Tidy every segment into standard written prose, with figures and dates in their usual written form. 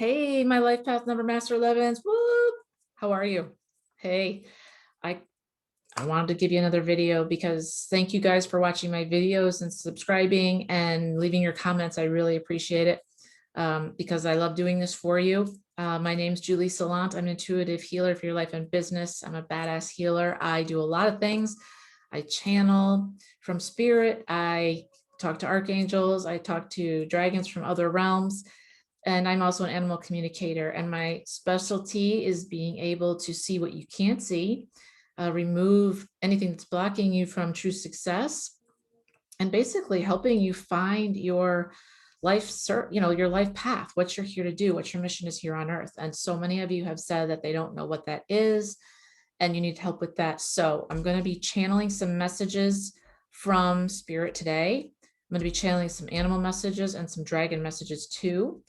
Hey, my life path number master 11s. Whoop. How are you? Hey, I I wanted to give you another video because thank you guys for watching my videos and subscribing and leaving your comments. I really appreciate it because I love doing this for you. My name's Julie Salant. I'm an intuitive healer for your life and business. I'm a badass healer. I do a lot of things. I channel from spirit. I talk to archangels. I talk to dragons from other realms. And I'm also an animal communicator. And my specialty is being able to see what you can't see, remove anything that's blocking you from true success, and basically helping you find your your life path, what you're here to do, what your mission is here on earth. And so many of you have said that they don't know what that is, and you need help with that. So I'm going to be channeling some messages from spirit today. I'm going to be channeling some animal messages and some dragon messages too.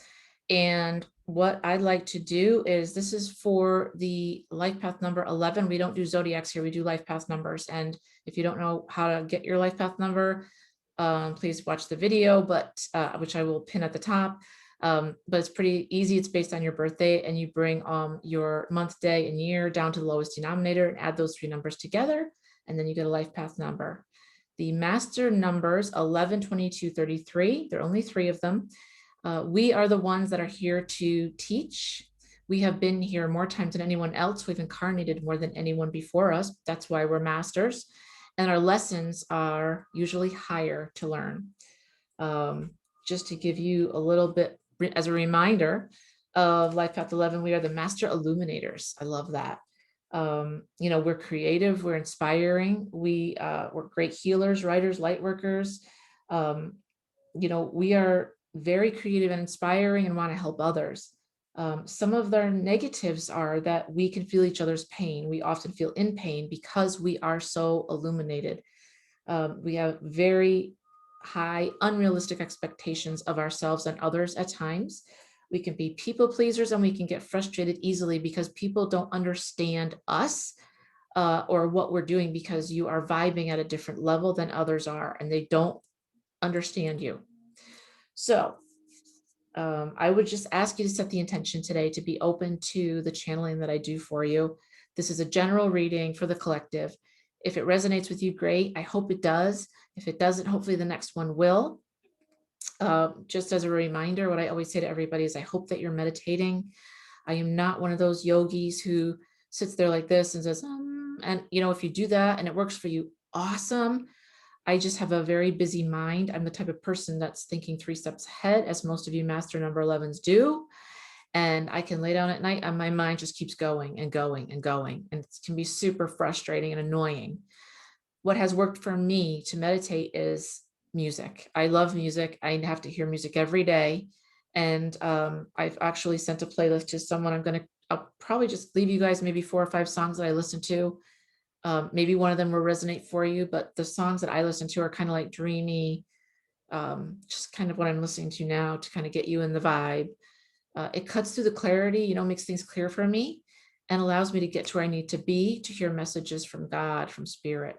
And what I'd like to do is, this is for the life path number 11. We don't do zodiacs here. We do life path numbers. And if you don't know how to get your life path number, please watch the video, which I will pin at the top. But it's pretty easy. It's based on your birthday, and you bring your month, day, and year down to the lowest denominator and add those three numbers together. And then you get a life path number. The master numbers 11, 22, 33. There are only three of them. We are the ones that are here to teach. We have been here more times than anyone else. We've incarnated more than anyone before us. That's why we're masters. And our lessons are usually higher to learn. Just to give you a little bit as a reminder of Life Path 11, we are the master illuminators. I love that. We're creative, we're inspiring, we're great healers, writers, light workers. We are very creative and inspiring and want to help others. Some of their negatives are that we can feel each other's pain. We often feel in pain because we are so illuminated. We have very high, unrealistic expectations of ourselves and others at times. We can be people pleasers, and we can get frustrated easily because people don't understand us or what we're doing, because you are vibing at a different level than others are, and they don't understand you. So I would just ask you to set the intention today to be open to the channeling that I do for you. This is a general reading for the collective. If it resonates with you, great. I hope it does. If it doesn't, hopefully the next one will. Just as a reminder, what I always say to everybody is, I hope that you're meditating. I am not one of those yogis who sits there like this and says, and if you do that and it works for you, awesome. I just have a very busy mind. I'm the type of person that's thinking 3 steps ahead, as most of you master number 11s do. And I can lay down at night and my mind just keeps going and going and going. And it can be super frustrating and annoying. What has worked for me to meditate is music. I love music. I have to hear music every day. And I've actually sent a playlist to someone. I'll probably just leave you guys maybe 4 or 5 songs that I listen to. Maybe one of them will resonate for you, but the songs that I listen to are kind of like dreamy, just kind of what I'm listening to now to kind of get you in the vibe. It cuts through the clarity, makes things clear for me, and allows me to get to where I need to be to hear messages from God, from spirit.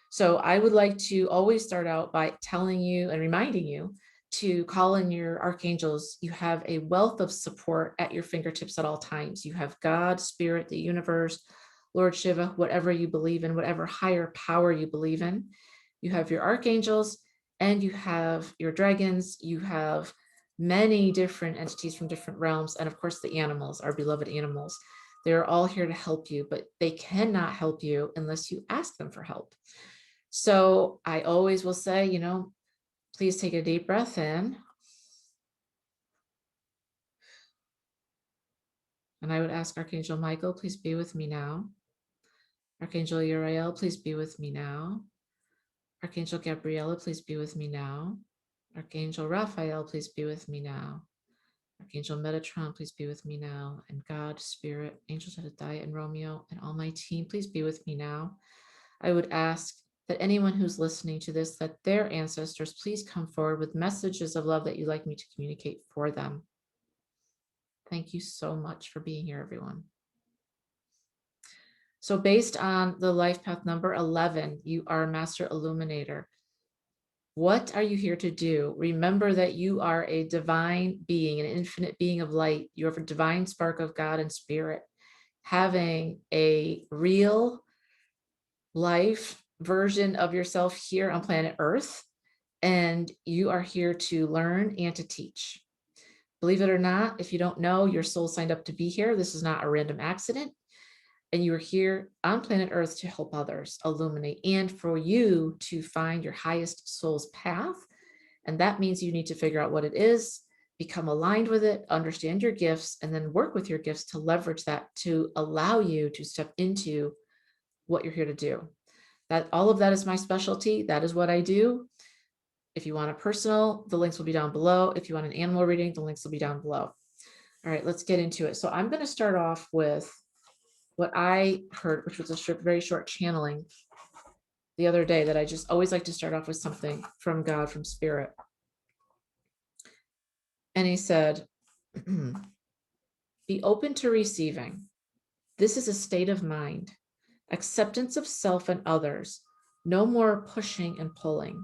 So I would like to always start out by telling you and reminding you to call in your archangels. You have a wealth of support at your fingertips at all times. You have God, spirit, the universe, Lord Shiva, whatever you believe in, whatever higher power you believe in. You have your archangels, and you have your dragons. You have many different entities from different realms. And of course, the animals, our beloved animals. They're all here to help you, but they cannot help you unless you ask them for help. So I always will say, please take a deep breath in. And I would ask Archangel Michael, please be with me now. Archangel Uriel, please be with me now. Archangel Gabriella, please be with me now. Archangel Raphael, please be with me now. Archangel Metatron, please be with me now. And God, Spirit, Angels Jedediah and Romeo, and all my team, please be with me now. I would ask that anyone who's listening to this, that their ancestors please come forward with messages of love that you'd like me to communicate for them. Thank you so much for being here, everyone. So based on the life path number 11, you are a master illuminator. What are you here to do? Remember that you are a divine being, an infinite being of light. You have a divine spark of God and spirit, having a real life version of yourself here on planet Earth. And you are here to learn and to teach. Believe it or not, if you don't know, your soul signed up to be here. This is not a random accident. And you are here on planet Earth to help others illuminate and for you to find your highest soul's path. And that means you need to figure out what it is, become aligned with it, understand your gifts, and then work with your gifts to leverage that to allow you to step into what you're here to do. That all of that is my specialty. That is what I do. If you want a personal, the links will be down below. If you want an animal reading, the links will be down below. All right, let's get into it. So I'm going to start off with what I heard, which was a very short channeling the other day that I just always like to start off with something from God, from Spirit. And he said, be open to receiving. This is a state of mind, acceptance of self and others, no more pushing and pulling,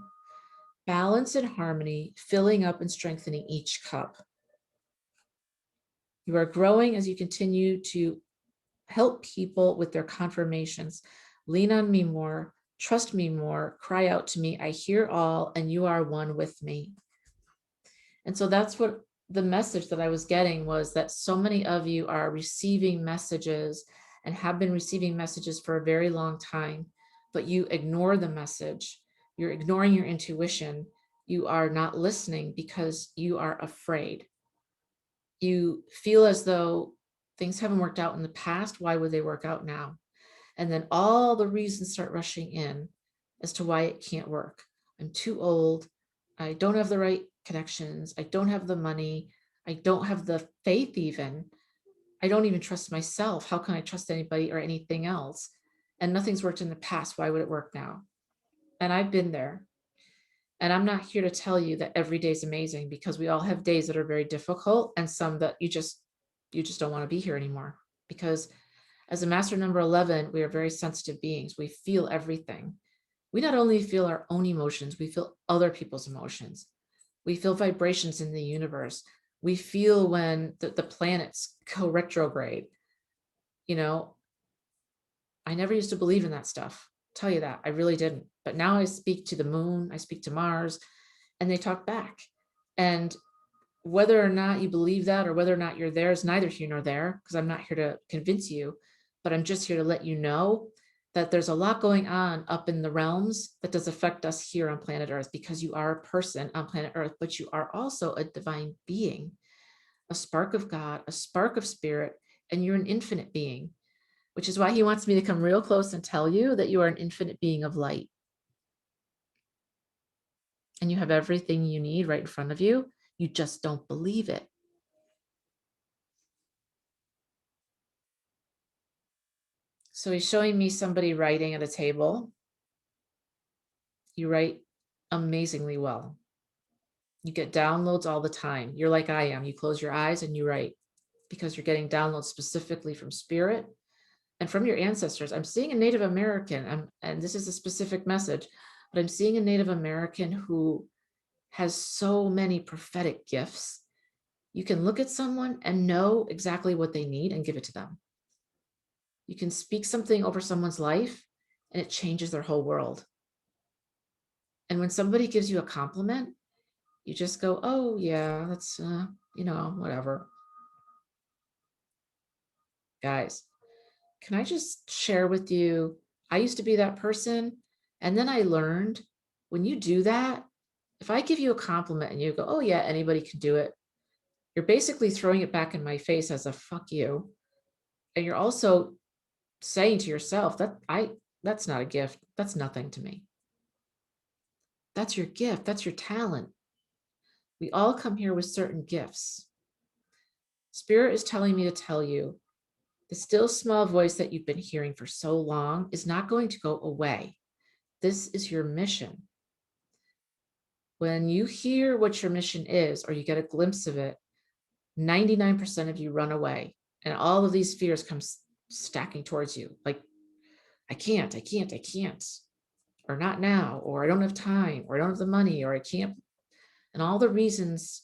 balance and harmony, filling up and strengthening each cup. You are growing as you continue to help people with their confirmations. Lean on me more, trust me more, cry out to me. I hear all, and you are one with me. And so that's what the message that I was getting was that so many of you are receiving messages and have been receiving messages for a very long time, but you ignore the message. You're ignoring your intuition. You are not listening because you are afraid. You feel as though things haven't worked out in the past. Why would they work out now? And then all the reasons start rushing in as to why it can't work. I'm too old. I don't have the right connections. I don't have the money. I don't have the faith even. I don't even trust myself. How can I trust anybody or anything else? And nothing's worked in the past. Why would it work now? And I've been there. And I'm not here to tell you that every day is amazing, because we all have days that are very difficult and some that you just don't want to be here anymore. Because as a master number 11, we are very sensitive beings. We feel everything. We not only feel our own emotions, we feel other people's emotions. We feel vibrations in the universe. We feel when the planets go retrograde. You know, I never used to believe in that stuff. I'll tell you that. I really didn't. But now I speak to the moon, I speak to Mars, and they talk back. And whether or not you believe that or whether or not you're there is neither here nor there, because I'm not here to convince you, but I'm just here to let you know that there's a lot going on up in the realms that does affect us here on planet Earth, because you are a person on planet Earth, but you are also a divine being, a spark of God, a spark of spirit, and you're an infinite being, which is why he wants me to come real close and tell you that you are an infinite being of light. And you have everything you need right in front of you. You just don't believe it. So he's showing me somebody writing at a table. You write amazingly well. You get downloads all the time. You're like I am. You close your eyes and you write, because you're getting downloads specifically from spirit and from your ancestors. I'm seeing a Native American, and this is a specific message, but I'm seeing a Native American who has so many prophetic gifts. You can look at someone and know exactly what they need and give it to them. You can speak something over someone's life and it changes their whole world. And when somebody gives you a compliment, you just go, oh yeah, that's, whatever. Guys, can I just share with you, I used to be that person. And then I learned when you do that, if I give you a compliment and you go, oh yeah, anybody can do it, you're basically throwing it back in my face as a fuck you. And you're also saying to yourself that's not a gift. That's nothing to me. That's your gift. That's your talent. We all come here with certain gifts. Spirit is telling me to tell you, the still small voice that you've been hearing for so long is not going to go away. This is your mission. When you hear what your mission is, or you get a glimpse of it, 99% of you run away. And all of these fears come stacking towards you. Like, I can't. or not now, or I don't have time, or I don't have the money, or I can't. And all the reasons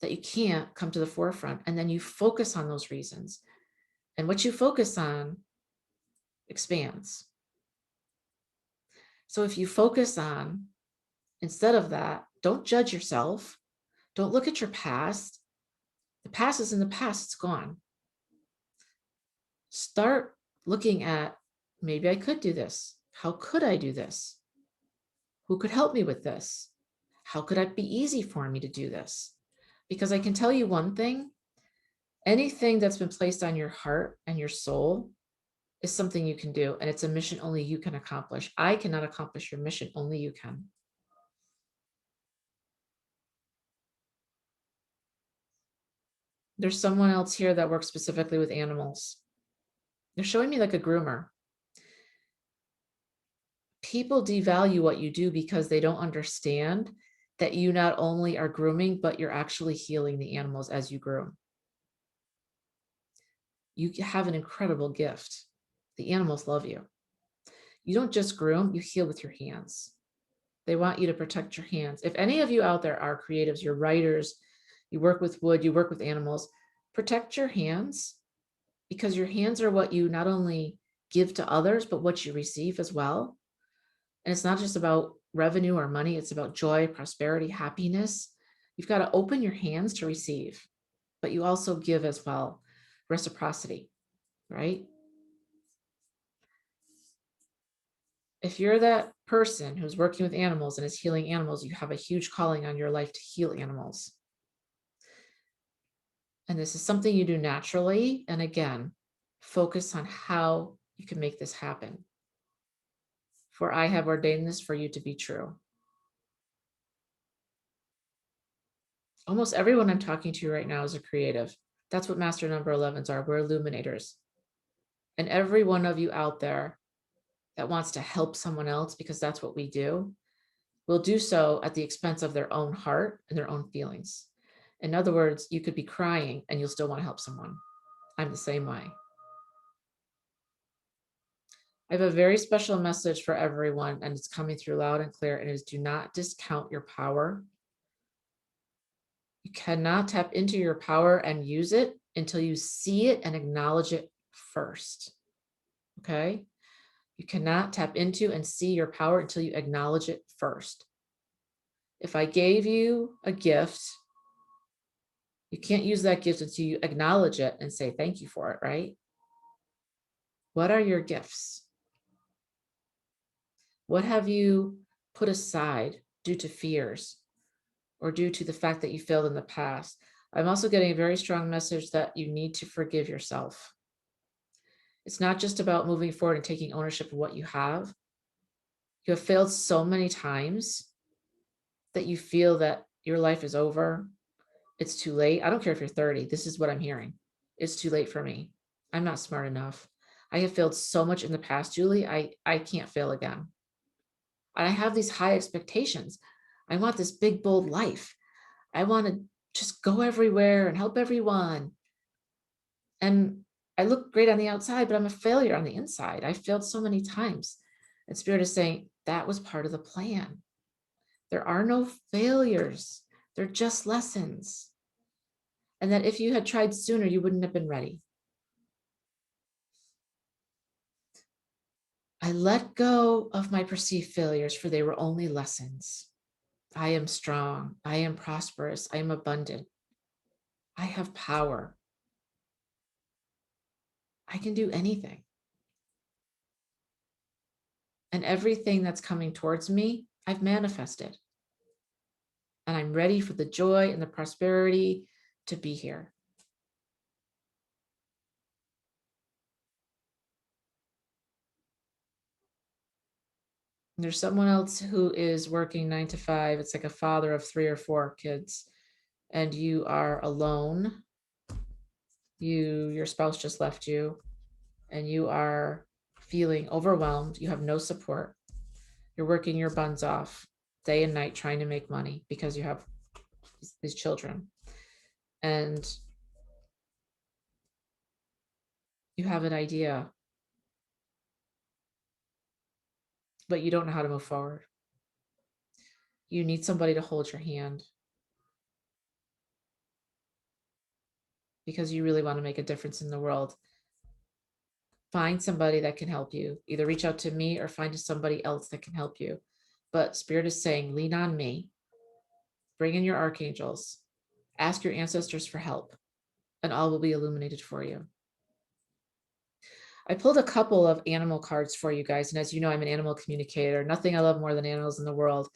that you can't come to the forefront. And then you focus on those reasons. And what you focus on expands. So if you focus on, instead of that, don't judge yourself. Don't look at your past. The past is in the past, it's gone. Start looking at, maybe I could do this. How could I do this? Who could help me with this? How could it be easy for me to do this? Because I can tell you one thing, anything that's been placed on your heart and your soul is something you can do. And it's a mission only you can accomplish. I cannot accomplish your mission, only you can. There's someone else here that works specifically with animals. They're showing me like a groomer. People devalue what you do because they don't understand that you not only are grooming, but you're actually healing the animals as you groom. You have an incredible gift. The animals love you. You don't just groom, you heal with your hands. They want you to protect your hands. If any of you out there are creatives, you're writers, you work with wood, you work with animals, protect your hands, because your hands are what you not only give to others, but what you receive as well. And it's not just about revenue or money, it's about joy, prosperity, happiness. You've got to open your hands to receive, but you also give as well. Reciprocity, right? If you're that person who's working with animals and is healing animals, you have a huge calling on your life to heal animals. And this is something you do naturally. And again, focus on how you can make this happen. For I have ordained this for you to be true. Almost everyone I'm talking to right now is a creative. That's what master number 11s are. We're illuminators. And every one of you out there that wants to help someone else, because that's what we do, will do so at the expense of their own heart and their own feelings. In other words, you could be crying and you'll still want to help someone. I'm the same way. I have a very special message for everyone, and it's coming through loud and clear, and it is: do not discount your power. You cannot tap into your power and use it until you see it and acknowledge it first. Okay? You cannot tap into and see your power until you acknowledge it first. If I gave you a gift, you can't use that gift until you acknowledge it and say thank you for it, right? What are your gifts? What have you put aside due to fears or due to the fact that you failed in the past? I'm also getting a very strong message that you need to forgive yourself. It's not just about moving forward and taking ownership of what you have. You have failed so many times that you feel that your life is over. It's too late. I don't care if you're 30. This is what I'm hearing. It's too late for me. I'm not smart enough. I have failed so much in the past, Julie. I can't fail again. And I have these high expectations. I want this big, bold life. I want to just go everywhere and help everyone. And I look great on the outside, but I'm a failure on the inside. I failed so many times. And Spirit is saying that was part of the plan. There are no failures. They're just lessons. And that if you had tried sooner, you wouldn't have been ready. I let go of my perceived failures, for they were only lessons. I am strong. I am prosperous. I am abundant. I have power. I can do anything. And everything that's coming towards me, I've manifested. And I'm ready for the joy and the prosperity to be here. There's someone else who is working 9 to 5. It's like a father of 3 or 4 kids, and you are alone. Your spouse just left you, and you are feeling overwhelmed. You have no support. You're working your buns off day and night trying to make money because you have these children. And you have an idea. but you don't know how to move forward. You need somebody to hold your hand because you really want to make a difference in the world. Find somebody that can help you. Either reach out to me or find somebody else that can help you. But Spirit is saying, lean on me, bring in your archangels, ask your ancestors for help, and all will be illuminated for you. I pulled a couple of animal cards for you guys. And as you know, I'm an animal communicator. Nothing I love more than animals in the world.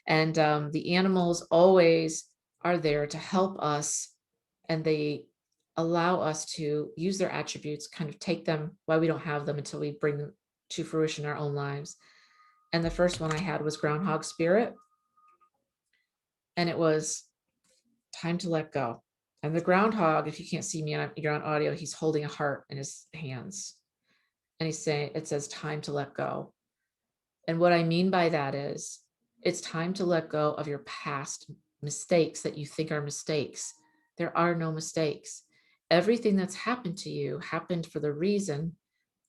And the animals always are there to help us. And they allow us to use their attributes, kind of take them while we don't have them until we bring them to fruition in our own lives. And the first one I had was Groundhog Spirit. And it was time to let go. And the groundhog, if you can't see me and you're on audio, he's holding a heart in his hands. And he's saying, it says time to let go. And what I mean by that is it's time to let go of your past mistakes that you think are mistakes. There are no mistakes. Everything that's happened to you happened for the reason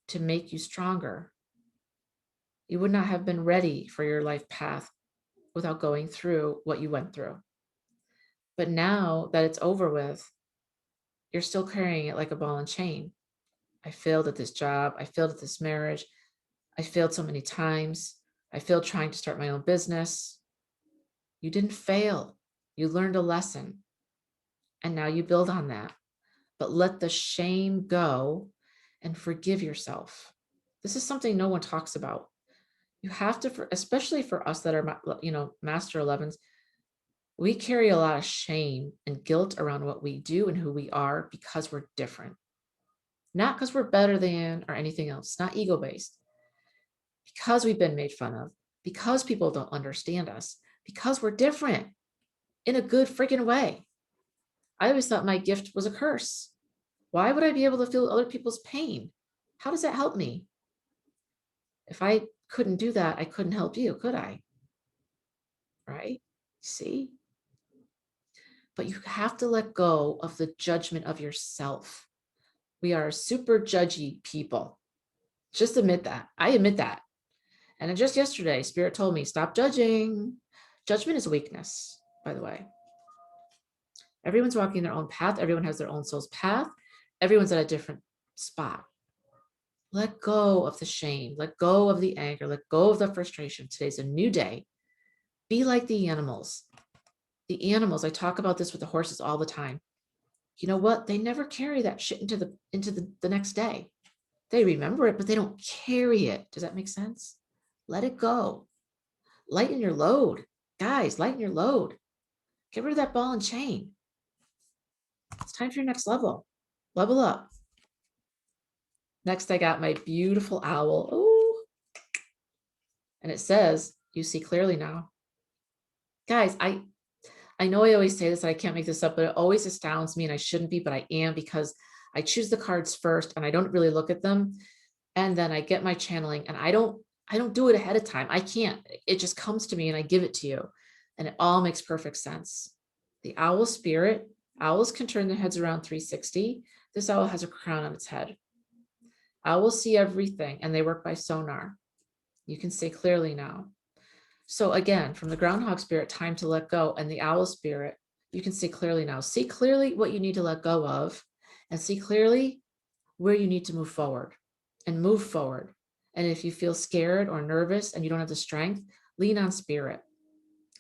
to make you stronger. You would not have been ready for your life path without going through what you went through. But now that it's over with, you're still carrying it like a ball and chain. I failed at this job. I failed at this marriage. I failed so many times. I failed trying to start my own business. You didn't fail. You learned a lesson. And now you build on that. But let the shame go and forgive yourself. This is something no one talks about. You have to, especially for us that are, Master 11s, we carry a lot of shame and guilt around what we do and who we are because we're different. Not because we're better than or anything else, not ego-based. Because we've been made fun of, because people don't understand us, because we're different in a good freaking way. I always thought my gift was a curse. Why would I be able to feel other people's pain? How does that help me? If I couldn't do that, I couldn't help you, could I? Right? See? But you have to let go of the judgment of yourself. We are super judgy people. Just admit that. I admit that. And then just yesterday, Spirit told me, stop judging. Judgment is a weakness, by the way. Everyone's walking their own path. Everyone has their own soul's path. Everyone's at a different spot. Let go of the shame. Let go of the anger. Let go of the frustration. Today's a new day. Be like the animals. The animals, I talk about this with the horses all the time. You know what? They never carry that shit into the next day. They remember it, but they don't carry it. Does that make sense? Let it go. Lighten your load. Guys, lighten your load. Get rid of that ball and chain. It's time for your next level. Level up. Next, I got my beautiful owl. Ooh. And it says, you see clearly now. Guys, I know I always say this, and I can't make this up, but it always astounds me, and I shouldn't be, but I am, because I choose the cards first and I don't really look at them. And then I get my channeling and I don't do it ahead of time. I can't. It just comes to me and I give it to you. And it all makes perfect sense. The owl spirit, owls can turn their heads around 360. This owl has a crown on its head. Owls see everything and they work by sonar. You can see clearly now. So again, from the groundhog spirit, time to let go, and the owl spirit, you can see clearly now. See clearly what you need to let go of, and see clearly where you need to move forward, and move forward. And if you feel scared or nervous and you don't have the strength, lean on spirit,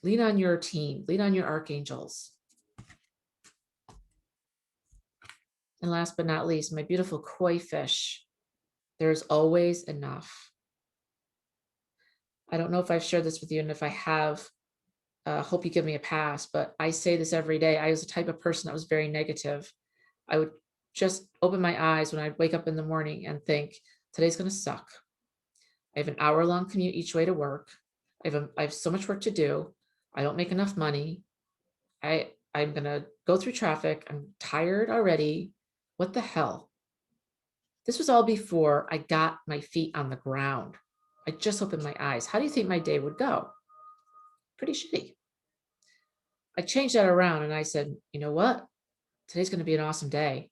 lean on your team, lean on your archangels. And last but not least, my beautiful koi fish. There's always enough. I don't know if I've shared this with you, and if I have, hope you give me a pass, but I say this every day. I was the type of person that was very negative. I would just open my eyes when I'd wake up in the morning and think, today's going to suck. I have an hour-long commute each way to work. I have so much work to do. I don't make enough money. I'm going to go through traffic. I'm tired already. What the hell? This was all before I got my feet on the ground. I just opened my eyes. How do you think my day would go? Pretty shitty. I changed that around and I said, you know what? Today's going to be an awesome day.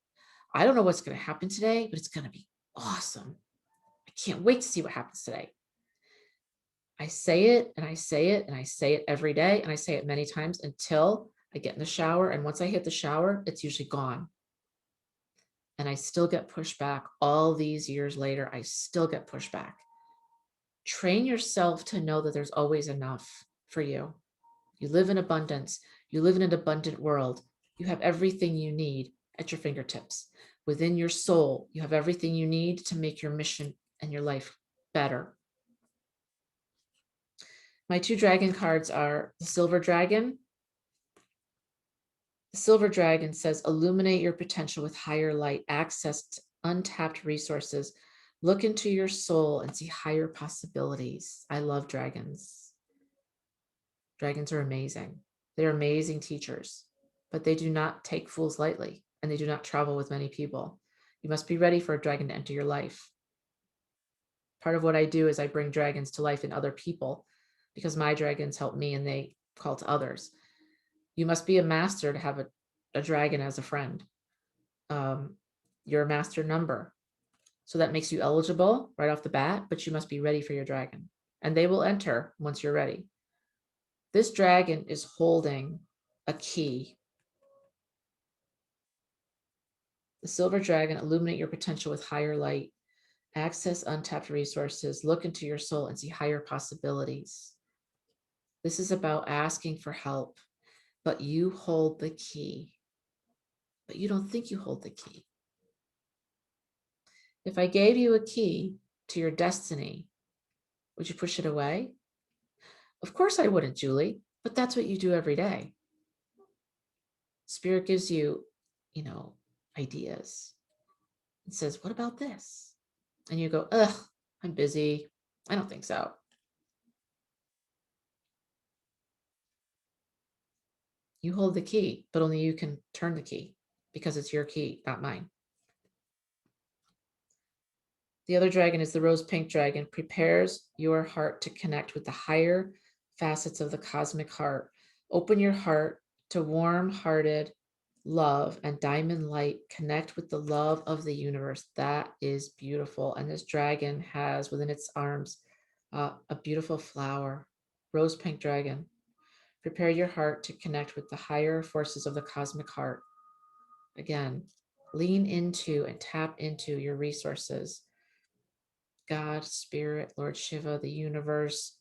I don't know what's going to happen today, but it's going to be awesome. I can't wait to see what happens today. I say it and I say it and I say it every day. And I say it many times until I get in the shower. And once I hit the shower, it's usually gone. And I still get pushback all these years later. I still get pushback. Train yourself to know that there's always enough for you. You live in abundance. You live in an abundant world. You have everything you need at your fingertips. Within your soul, you have everything you need to make your mission and your life better. My 2 dragon cards are the Silver Dragon. The Silver Dragon says, illuminate your potential with higher light, access untapped resources. Look into your soul and see higher possibilities. I love dragons. Dragons are amazing. They're amazing teachers, but they do not take fools lightly, and they do not travel with many people. You must be ready for a dragon to enter your life. Part of what I do is I bring dragons to life in other people because my dragons help me and they call to others. You must be a master to have a dragon as a friend. You're a master number. So that makes you eligible right off the bat, but you must be ready for your dragon. And they will enter once you're ready. This dragon is holding a key. The Silver Dragon, illuminate your potential with higher light. Access untapped resources. Look into your soul and see higher possibilities. This is about asking for help, but you hold the key. But you don't think you hold the key. If I gave you a key to your destiny, would you push it away? Of course I wouldn't, Julie, but that's what you do every day. Spirit gives you, ideas. It says, what about this? And you go, ugh, I'm busy. I don't think so. You hold the key, but only you can turn the key because it's your key, not mine. The other dragon is the rose pink dragon. Prepares your heart to connect with the higher facets of the cosmic heart. Open your heart to warm-hearted love and diamond light. Connect with the love of the universe. That is beautiful. And this dragon has within its arms a beautiful flower, rose pink dragon. Prepare your heart to connect with the higher forces of the cosmic heart. Again, lean into and tap into your resources. God, Spirit, Lord Shiva, the universe,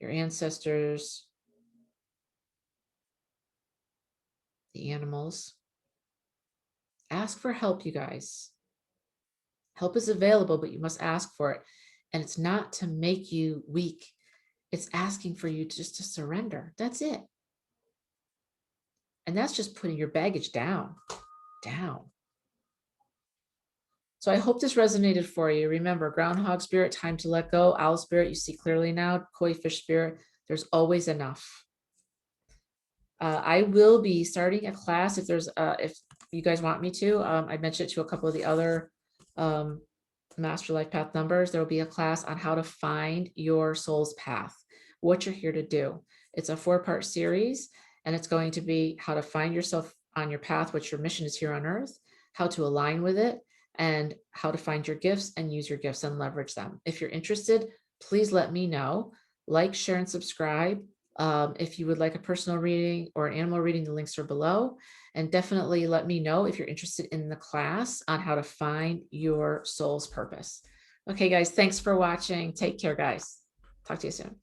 your ancestors, the animals. Ask for help, you guys. Help is available, but you must ask for it. And it's not to make you weak. It's asking for you just to surrender. That's it. And that's just putting your baggage down. So I hope this resonated for you. Remember, Groundhog Spirit, time to let go. Owl Spirit, you see clearly now. Koi Fish Spirit, there's always enough. I will be starting a class if you guys want me to. I mentioned it to a couple of the other Master Life Path numbers. There will be a class on how to find your soul's path, what you're here to do. It's a 4-part series, and it's going to be how to find yourself on your path, what your mission is here on earth, how to align with it, and how to find your gifts and use your gifts and leverage them. If you're interested, please let me know. Like, share, and subscribe. If you would like a personal reading or an animal reading, the links are below. And definitely let me know if you're interested in the class on how to find your soul's purpose. Okay, guys, thanks for watching. Take care, guys. Talk to you soon.